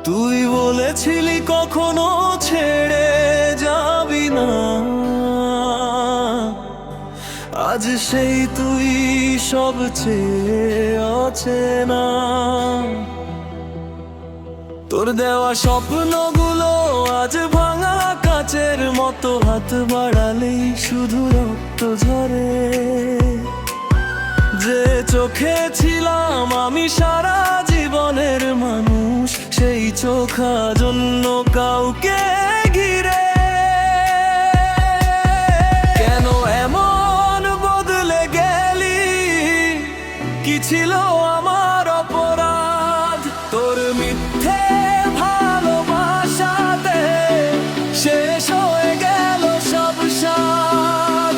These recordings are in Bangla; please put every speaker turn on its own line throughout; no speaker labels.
তুই বলেছিলি কখনো ছেড়ে যাবি না, আজ সেই তুই সবচেয়ে অচেনা। তোর দেওয়া স্বপ্নগুলো আজ ভাঙা কাচের মতো, হাত বাড়ালেই শুধু রক্ত ঝরে। যে চোখে ছিলাম আমি সারা জীবনের মানুষ, সেই চোখা জন্য কাউকে ঘিরে। কেন এমন বদলে গেলি, কি ছিল আমার অপরাধ? তোর মিথ্যে ভালোবাসাতে শেষ হয়ে গেল সব সাধ।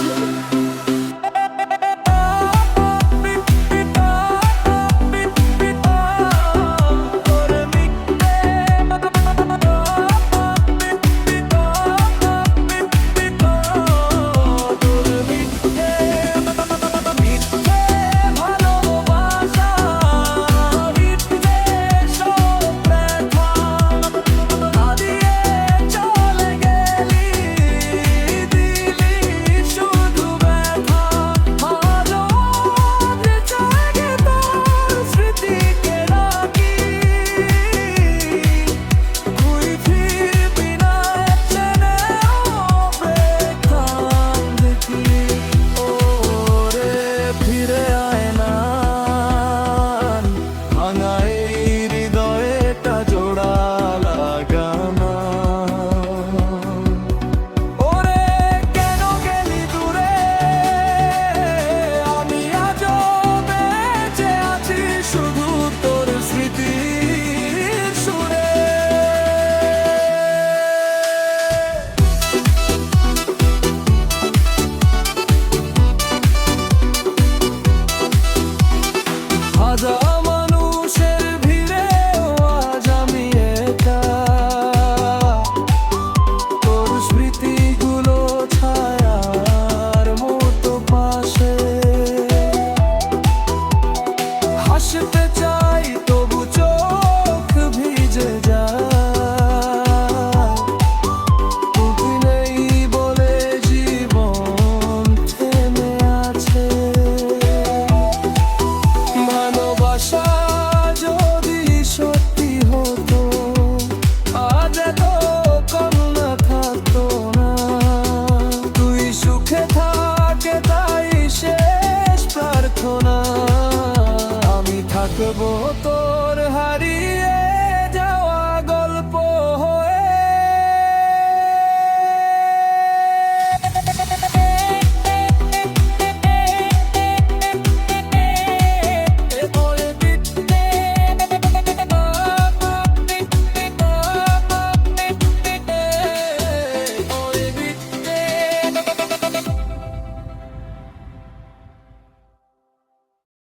মানুষের ভিড়ে আজ আমি একা, তোর স্মৃতিগুলো ছায়ার মতো পাশে। হাসতে চাই তবু চোখ ভিজে যায়, তুই নেই বলে জীবন থেমে আছে। ভালোবাসা যদি সত্যি হতো, আজ এত কান্না থাকতো না। তুই সুখে থাকে তাই শেষ প্রার্থনা, আমি থাকবো তো